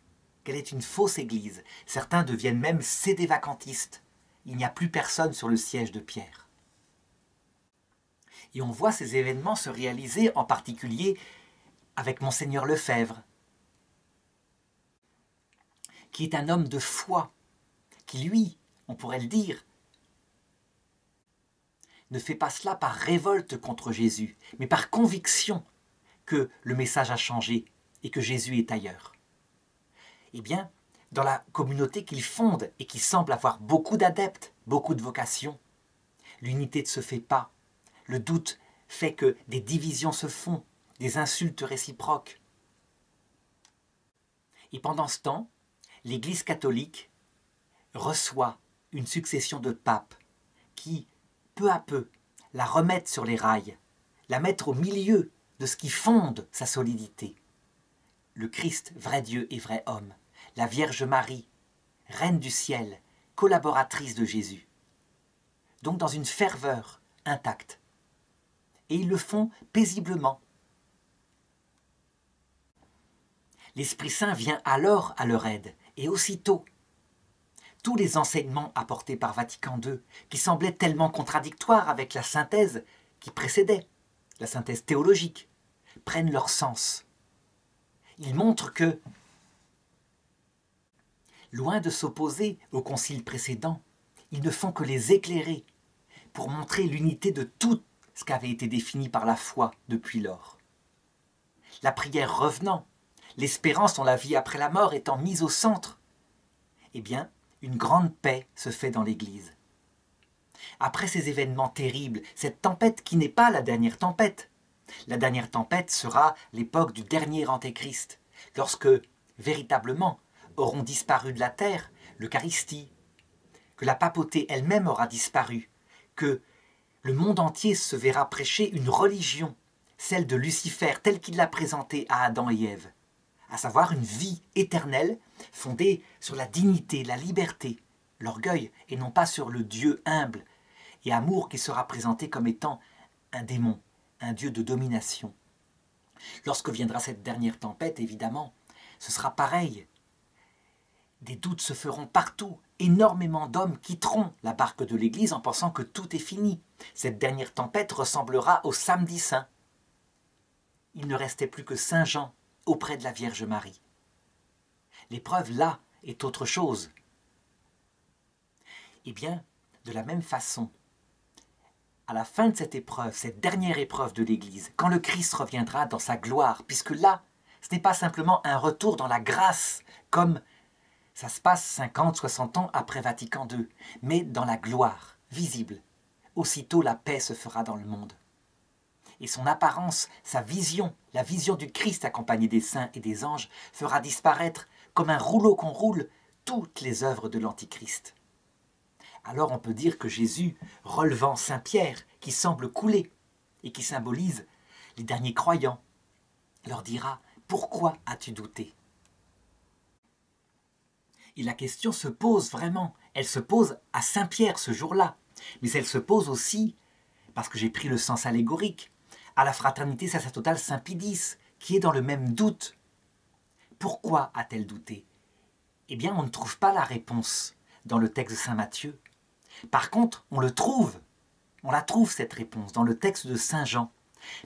qu'elle est une fausse Église. Certains deviennent même sédévacantistes. Il n'y a plus personne sur le siège de Pierre. Et on voit ces événements se réaliser en particulier avec Monseigneur Lefebvre, qui est un homme de foi, qui lui, on pourrait le dire, ne fait pas cela par révolte contre Jésus, mais par conviction que le message a changé et que Jésus est ailleurs. Eh bien, dans la communauté qu'il fonde et qui semble avoir beaucoup d'adeptes, beaucoup de vocations, l'unité ne se fait pas. Le doute fait que des divisions se font, des insultes réciproques. Et pendant ce temps, l'Église catholique reçoit une succession de papes qui, peu à peu, la remettent sur les rails, la mettent au milieu de ce qui fonde sa solidité. Le Christ, vrai Dieu et vrai homme, la Vierge Marie, Reine du ciel, collaboratrice de Jésus. Donc dans une ferveur intacte. Et ils le font paisiblement. L'Esprit Saint vient alors à leur aide. Et aussitôt, tous les enseignements apportés par Vatican II, qui semblaient tellement contradictoires avec la synthèse qui précédait, la synthèse théologique, prennent leur sens. Ils montrent que, loin de s'opposer au concile précédent, ils ne font que les éclairer pour montrer l'unité de tout ce qui avait été défini par la foi depuis lors. La prière revenant, l'espérance dans la vie après la mort étant mise au centre, eh bien, une grande paix se fait dans l'Église. Après ces événements terribles, cette tempête qui n'est pas la dernière tempête sera l'époque du dernier Antéchrist, lorsque, véritablement, auront disparu de la terre l'Eucharistie, que la papauté elle-même aura disparu, que le monde entier se verra prêcher une religion, celle de Lucifer, telle qu'il l'a présentée à Adam et Ève, à savoir une vie éternelle fondée sur la dignité, la liberté, l'orgueil, et non pas sur le Dieu humble et amour qui sera présenté comme étant un démon, un Dieu de domination. Lorsque viendra cette dernière tempête, évidemment, ce sera pareil. Des doutes se feront partout. Énormément d'hommes quitteront la barque de l'Église en pensant que tout est fini. Cette dernière tempête ressemblera au Samedi Saint. Il ne restait plus que Saint Jean auprès de la Vierge Marie. L'épreuve, là, est autre chose. Eh bien, de la même façon, à la fin de cette épreuve, cette dernière épreuve de l'Église, quand le Christ reviendra dans sa gloire, puisque là, ce n'est pas simplement un retour dans la grâce, comme ça se passe 50, 60 ans après Vatican II, mais dans la gloire, visible. Aussitôt la paix se fera dans le monde. Et son apparence, sa vision, la vision du Christ accompagné des saints et des anges, fera disparaître, comme un rouleau qu'on roule, toutes les œuvres de l'Antichrist. Alors on peut dire que Jésus, relevant Saint Pierre, qui semble couler, et qui symbolise les derniers croyants, leur dira « Pourquoi as-tu douté ?» Et la question se pose vraiment. Elle se pose à Saint-Pierre ce jour-là. Mais elle se pose aussi, parce que j'ai pris le sens allégorique, à la fraternité sacerdotale Saint-Pie-X, qui est dans le même doute. Pourquoi a-t-elle douté? Eh bien, on ne trouve pas la réponse dans le texte de Saint Matthieu. Par contre, on la trouve cette réponse dans le texte de Saint Jean.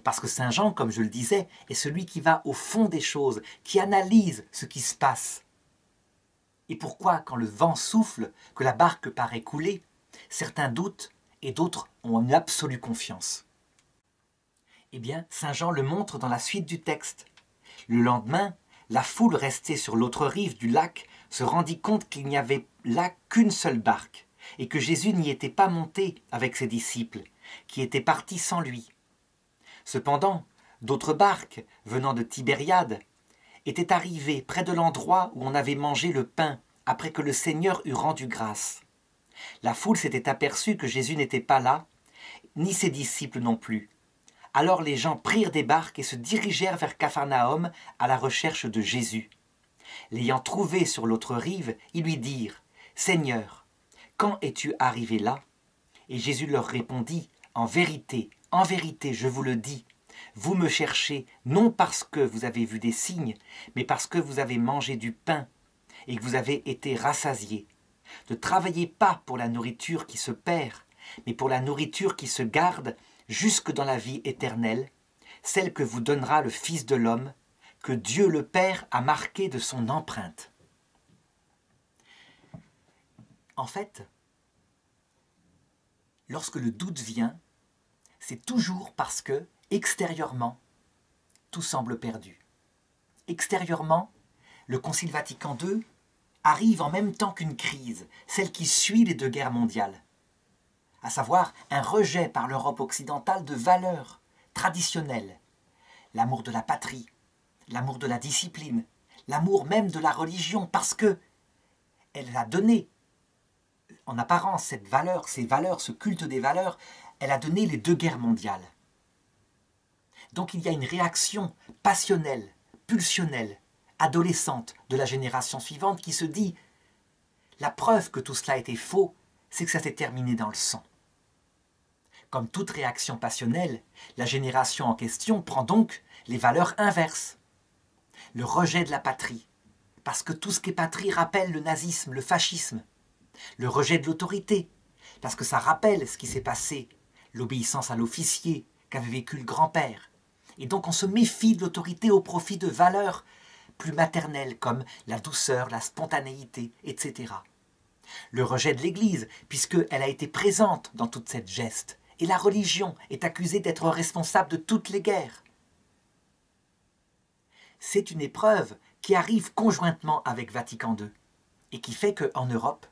Parce que Saint Jean, comme je le disais, est celui qui va au fond des choses, qui analyse ce qui se passe. Et pourquoi, quand le vent souffle, que la barque paraît couler, certains doutent et d'autres ont une absolue confiance? Eh bien, Saint Jean le montre dans la suite du texte. Le lendemain, la foule restée sur l'autre rive du lac se rendit compte qu'il n'y avait là qu'une seule barque, et que Jésus n'y était pas monté avec ses disciples, qui étaient partis sans lui. Cependant, d'autres barques, venant de Tibériade, étaient arrivées près de l'endroit où on avait mangé le pain, après que le Seigneur eut rendu grâce. La foule s'était aperçue que Jésus n'était pas là, ni ses disciples non plus. Alors les gens prirent des barques et se dirigèrent vers Capharnaüm à la recherche de Jésus. L'ayant trouvé sur l'autre rive, ils lui dirent « Seigneur, quand es-tu arrivé là ?» Et Jésus leur répondit « en vérité, je vous le dis, vous me cherchez non parce que vous avez vu des signes, mais parce que vous avez mangé du pain et que vous avez été rassasiés. Ne travaillez pas pour la nourriture qui se perd, mais pour la nourriture qui se garde jusque dans la vie éternelle, celle que vous donnera le Fils de l'homme, que Dieu le Père a marquée de son empreinte. » En fait, lorsque le doute vient, c'est toujours parce que, extérieurement, tout semble perdu. Extérieurement, le Concile Vatican II arrive en même temps qu'une crise, celle qui suit les 2 guerres mondiales, à savoir un rejet par l'Europe occidentale de valeurs traditionnelles, l'amour de la patrie, l'amour de la discipline, l'amour même de la religion, parce que elle a donné, en apparence, cette valeur, ces valeurs, ce culte des valeurs, elle a donné les 2 guerres mondiales. Donc il y a une réaction passionnelle, pulsionnelle, adolescente de la génération suivante qui se dit « La preuve que tout cela était faux, c'est que ça s'est terminé dans le sang. » Comme toute réaction passionnelle, la génération en question prend donc les valeurs inverses. Le rejet de la patrie, parce que tout ce qui est patrie rappelle le nazisme, le fascisme. Le rejet de l'autorité, parce que ça rappelle ce qui s'est passé, l'obéissance à l'officier qu'avait vécu le grand-père. Et donc on se méfie de l'autorité au profit de valeurs plus maternelles comme la douceur, la spontanéité, etc. Le rejet de l'Église, puisqu'elle a été présente dans toute cette geste, et la religion est accusée d'être responsable de toutes les guerres. C'est une épreuve qui arrive conjointement avec Vatican II, et qui fait qu'en Europe,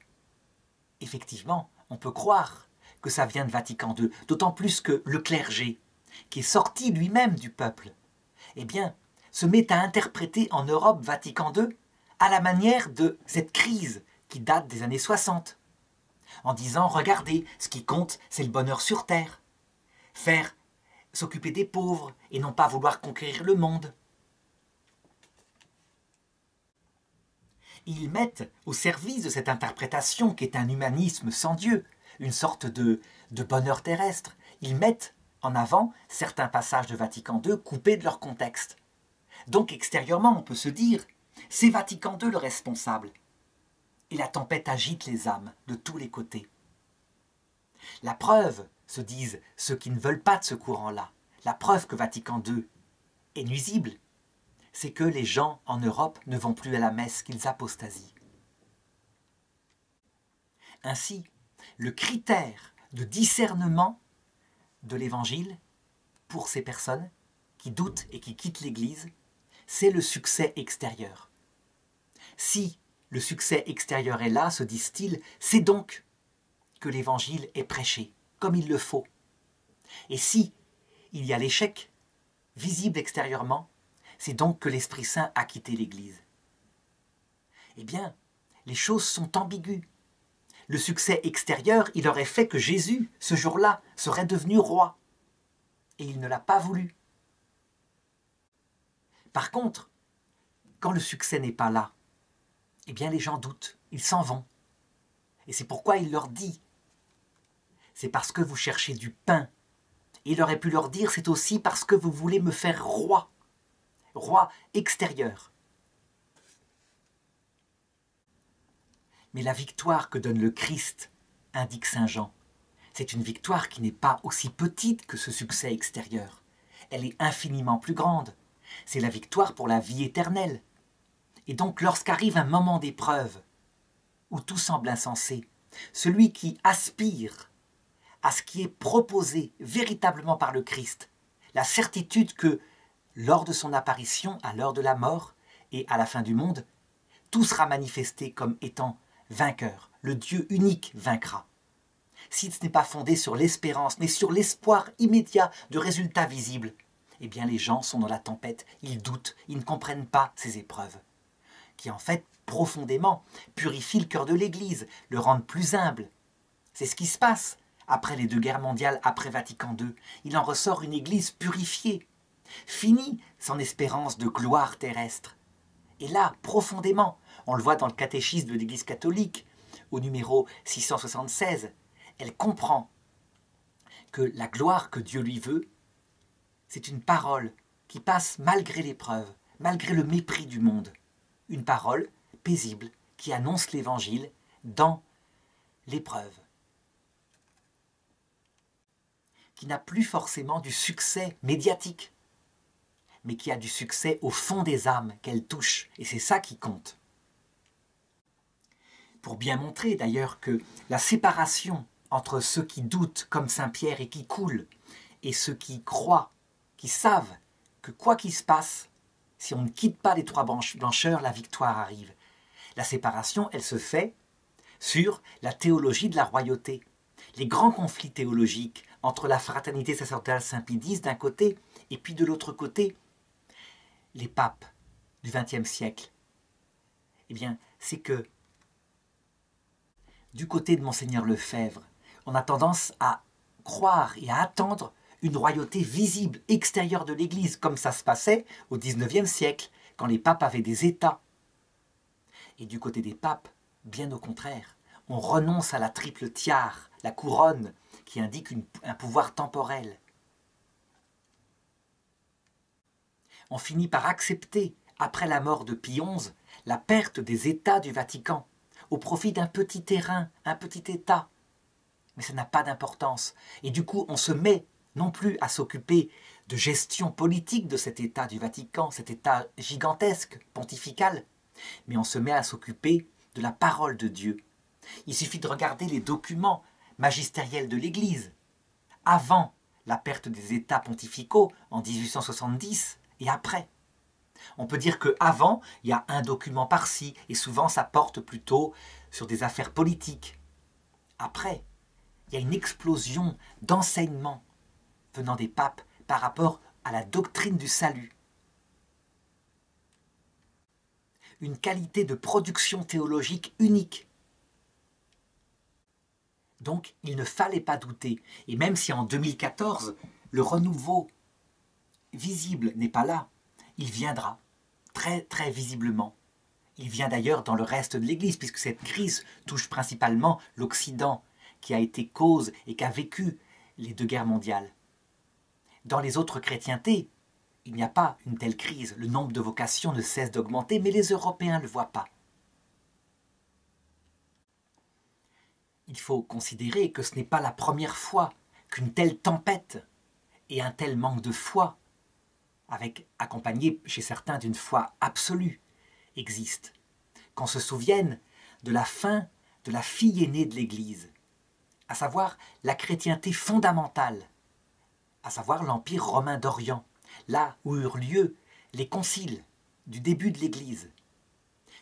effectivement, on peut croire que ça vient de Vatican II, d'autant plus que le clergé, qui est sorti lui-même du peuple, eh bien, se met à interpréter en Europe Vatican II à la manière de cette crise qui date des années 60, en disant « Regardez, ce qui compte, c'est le bonheur sur terre, s'occuper des pauvres et non pas vouloir conquérir le monde. » Ils mettent au service de cette interprétation qui est un humanisme sans Dieu, une sorte de bonheur terrestre, ils mettent en avant certains passages de Vatican II coupés de leur contexte. Donc extérieurement, on peut se dire, c'est Vatican II le responsable. Et la tempête agite les âmes de tous les côtés. La preuve, se disent ceux qui ne veulent pas de ce courant-là, la preuve que Vatican II est nuisible, c'est que les gens en Europe ne vont plus à la messe, qu'ils apostasient. Ainsi, le critère de discernement de l'Évangile pour ces personnes qui doutent et qui quittent l'Église, c'est le succès extérieur. Si le succès extérieur est là, se disent-ils, c'est donc que l'Évangile est prêché, comme il le faut. Et si il y a l'échec visible extérieurement, c'est donc que l'Esprit Saint a quitté l'Église. Eh bien, les choses sont ambiguës. Le succès extérieur, il aurait fait que Jésus, ce jour-là, serait devenu roi. Et il ne l'a pas voulu. Par contre, quand le succès n'est pas là, eh bien les gens doutent. Ils s'en vont. Et c'est pourquoi il leur dit, c'est parce que vous cherchez du pain. Et il aurait pu leur dire, c'est aussi parce que vous voulez me faire roi, roi extérieur. Mais la victoire que donne le Christ, indique saint Jean, c'est une victoire qui n'est pas aussi petite que ce succès extérieur. Elle est infiniment plus grande. C'est la victoire pour la vie éternelle. Et donc, lorsqu'arrive un moment d'épreuve, où tout semble insensé, celui qui aspire à ce qui est proposé véritablement par le Christ, la certitude que, lors de son apparition, à l'heure de la mort et à la fin du monde, tout sera manifesté comme étant vainqueur. Le Dieu unique vaincra. Si ce n'est pas fondé sur l'espérance, mais sur l'espoir immédiat de résultats visibles, eh bien les gens sont dans la tempête, ils doutent, ils ne comprennent pas ces épreuves, qui en fait, profondément, purifient le cœur de l'Église, le rendent plus humble. C'est ce qui se passe après les 2 guerres mondiales, après Vatican II. Il en ressort une Église purifiée, finie son espérance de gloire terrestre. Et là, profondément, on le voit dans le catéchisme de l'Église catholique, au numéro 676, elle comprend que la gloire que Dieu lui veut, c'est une parole qui passe malgré l'épreuve, malgré le mépris du monde. Une parole paisible qui annonce l'Évangile dans l'épreuve. Qui n'a plus forcément du succès médiatique, mais qui a du succès au fond des âmes qu'elle touche. Et c'est ça qui compte. Pour bien montrer d'ailleurs que la séparation entre ceux qui doutent comme Saint Pierre et qui coulent, et ceux qui croient, qui savent que quoi qu'il se passe, si on ne quitte pas les 3 blancheurs, la victoire arrive. La séparation, elle se fait sur la théologie de la royauté. Les grands conflits théologiques entre la fraternité sacerdotale Saint-Pie X d'un côté, et puis de l'autre côté, les papes du XXe siècle. Eh bien, c'est que du côté de Monseigneur Lefebvre, on a tendance à croire et à attendre une royauté visible, extérieure de l'Église, comme ça se passait au XIXe siècle, quand les papes avaient des États. Et du côté des papes, bien au contraire, on renonce à la triple tiare, la couronne, qui indique un pouvoir temporel. On finit par accepter, après la mort de Pie XI, la perte des États du Vatican, au profit d'un petit terrain, un petit État. Mais ça n'a pas d'importance. Et du coup, on se met non plus à s'occuper de gestion politique de cet État du Vatican, cet État gigantesque, pontifical, mais on se met à s'occuper de la parole de Dieu. Il suffit de regarder les documents magistériels de l'Église, avant la perte des États pontificaux en 1870 et après. On peut dire qu'avant, il y a un document par-ci, et souvent ça porte plutôt sur des affaires politiques. Après, il y a une explosion d'enseignements venant des papes par rapport à la doctrine du salut. Une qualité de production théologique unique. Donc, il ne fallait pas douter. Et même si en 2014, le renouveau visible n'est pas là, il viendra très très visiblement. Il vient d'ailleurs dans le reste de l'Église, puisque cette crise touche principalement l'Occident, qui a été cause et qui a vécu les 2 guerres mondiales. Dans les autres chrétientés, il n'y a pas une telle crise. Le nombre de vocations ne cesse d'augmenter, mais les Européens ne le voient pas. Il faut considérer que ce n'est pas la première fois qu'une telle tempête et un tel manque de foi, accompagné chez certains d'une foi absolue, existent. Qu'on se souvienne de la fin de la fille aînée de l'Église, à savoir la chrétienté fondamentale, à savoir l'Empire romain d'Orient, là où eurent lieu les conciles du début de l'Église.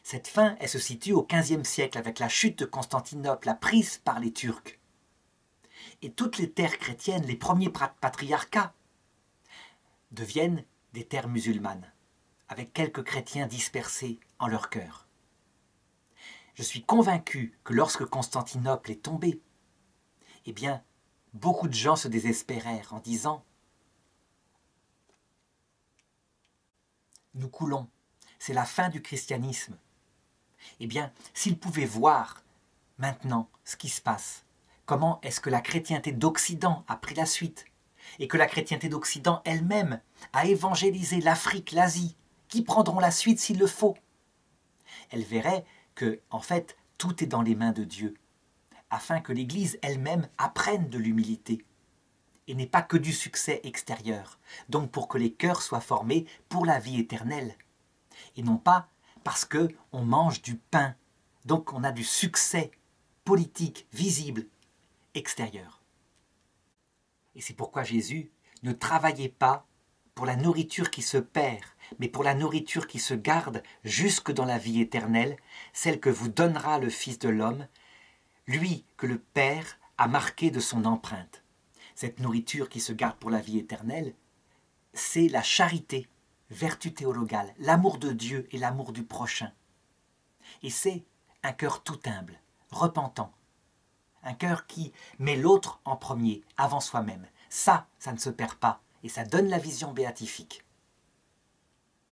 Cette fin, elle se situe au XVe siècle avec la chute de Constantinople, la prise par les Turcs. Et toutes les terres chrétiennes, les premiers patriarcats, deviennent des terres musulmanes, avec quelques chrétiens dispersés en leur cœur. Je suis convaincu que lorsque Constantinople est tombée, eh bien, beaucoup de gens se désespérèrent en disant « Nous coulons, c'est la fin du christianisme. Eh bien, s'il pouvait voir maintenant ce qui se passe, comment est-ce que la chrétienté d'Occident a pris la suite, et que la chrétienté d'Occident elle-même a évangélisé l'Afrique, l'Asie, qui prendront la suite s'il le faut, elle verrait que, en fait, tout est dans les mains de Dieu, afin que l'Église elle-même apprenne de l'humilité, et n'est pas que du succès extérieur, donc pour que les cœurs soient formés pour la vie éternelle, et non pas parce qu'on mange du pain, donc on a du succès politique, visible, extérieur. Et c'est pourquoi Jésus ne travaillait pas pour la nourriture qui se perd, mais pour la nourriture qui se garde jusque dans la vie éternelle, celle que vous donnera le Fils de l'homme, lui que le Père a marqué de son empreinte. Cette nourriture qui se garde pour la vie éternelle, c'est la charité, vertu théologale, l'amour de Dieu et l'amour du prochain. Et c'est un cœur tout humble, repentant, un cœur qui met l'autre en premier, avant soi-même. Ça ne se perd pas, et ça donne la vision béatifique.